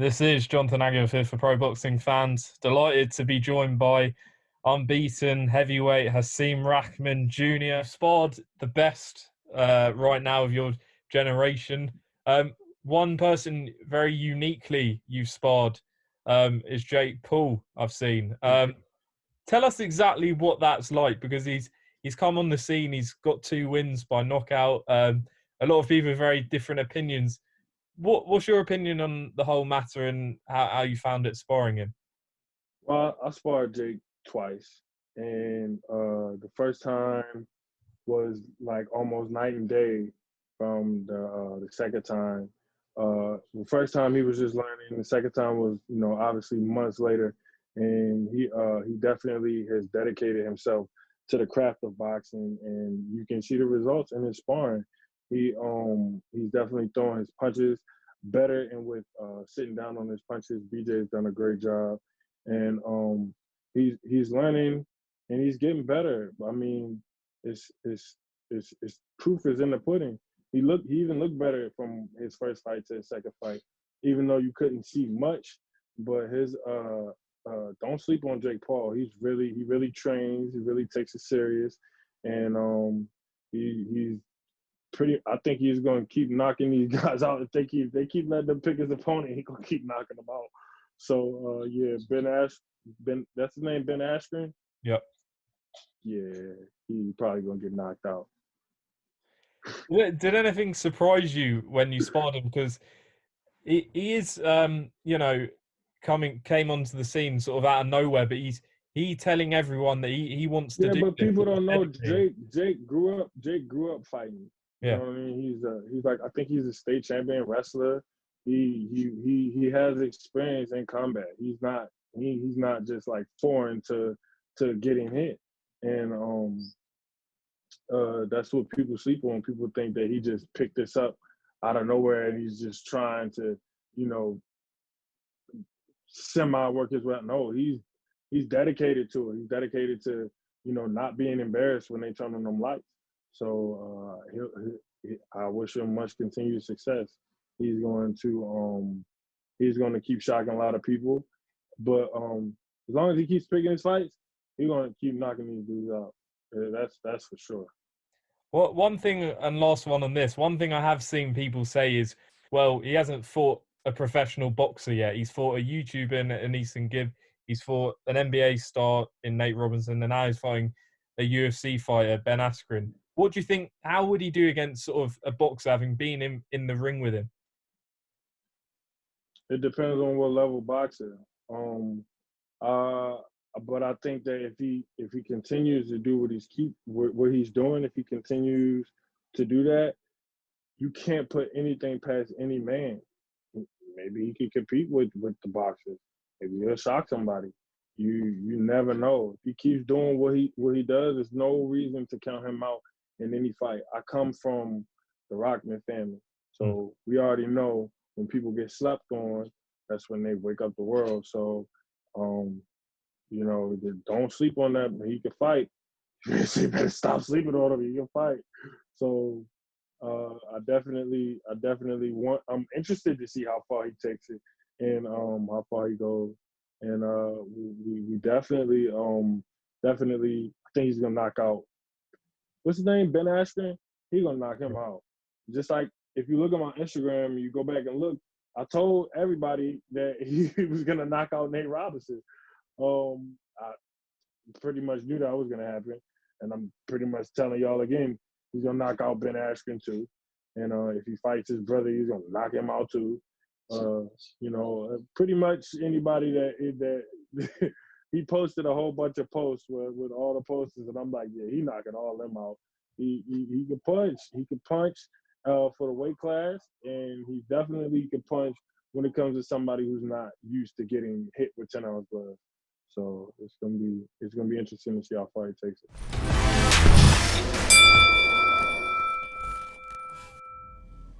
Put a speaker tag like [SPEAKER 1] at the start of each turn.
[SPEAKER 1] This is Jonathan Agnew here for Pro Boxing Fans. Delighted to be joined by unbeaten heavyweight Hasim Rahman Jr. Sparred the best right now of your generation. One person very uniquely you've sparred is Jake Paul, I've seen. Tell us exactly what that's like, because he's come on the scene. He's got 2 wins by knockout. A lot of people have very different opinions. What's your opinion on the whole matter and how you found it sparring him?
[SPEAKER 2] Well, I sparred Jake twice, and the first time was like almost night and day from the second time. The first time he was just learning. The second time was, obviously months later, and he definitely has dedicated himself to the craft of boxing, and you can see the results in his sparring. He's definitely throwing his punches better, and with sitting down on his punches, BJ's done a great job, and he's learning and he's getting better. I mean, it's proof is in the pudding. He even looked better from his first fight to his second fight, even though you couldn't see much. But his don't sleep on Jake Paul. He really trains. He really takes it serious, and he's pretty. I think he's going to keep knocking these guys out. If they keep letting them pick his opponent, he's going to keep knocking them out. So yeah, that's his name, Ben Askren.
[SPEAKER 1] Yep.
[SPEAKER 2] Yeah, he's probably going to get knocked out.
[SPEAKER 1] Did anything surprise you when you sparred him? Because he is, came onto the scene sort of out of nowhere, but he telling everyone that he wants to do.
[SPEAKER 2] Yeah, but people
[SPEAKER 1] this.
[SPEAKER 2] don't know Jake grew up fighting. You know what I mean? He's like, I think he's a state champion wrestler. He has experience in combat. He's not just like foreign to getting hit. And that's what people sleep on. People think that he just picked this up out of nowhere and he's just trying to, semi work his way. No, he's dedicated to it. He's dedicated to, not being embarrassed when they turn on them lights. So I wish him much continued success. He's going to keep shocking a lot of people, but as long as he keeps picking his fights, he's going to keep knocking these dudes out. That's for sure.
[SPEAKER 1] Well, one thing, and last one on this, one thing I have seen people say is, well, he hasn't fought a professional boxer yet. He's fought a YouTuber in Easton Gibb. He's fought an NBA star in Nate Robinson, and now he's fighting a UFC fighter, Ben Askren. What do you think? How would he do against sort of a boxer having been in the ring with him?
[SPEAKER 2] It depends on what level boxer. But I think that if he continues to do what he's doing, if he continues to do that, you can't put anything past any man. Maybe he could compete with the boxers. Maybe he'll shock somebody. You never know. If he keeps doing what he does, there's no reason to count him out in any fight. I come from the Rockman family, so we already know when people get slept on, that's when they wake up the world. So, don't sleep on that. He can fight. You better stop sleeping on him. He can fight. So, I definitely I'm interested to see how far he takes it and how far he goes. And we definitely I think he's gonna knock out. What's his name? Ben Askren. He's gonna knock him out. Just like if you look at my Instagram, you go back and look. I told everybody that he was gonna knock out Nate Robinson. I pretty much knew that was gonna happen, and I'm pretty much telling y'all again, he's gonna knock out Ben Askren too. And if he fights his brother, he's gonna knock him out too. Pretty much anybody that he posted a whole bunch of posts with all the posters, and I'm like, yeah, he knocking all them out. He can punch. He can punch for the weight class, and he definitely can punch when it comes to somebody who's not used to getting hit with 10-ounce gloves. So it's gonna be interesting to see how far he takes it.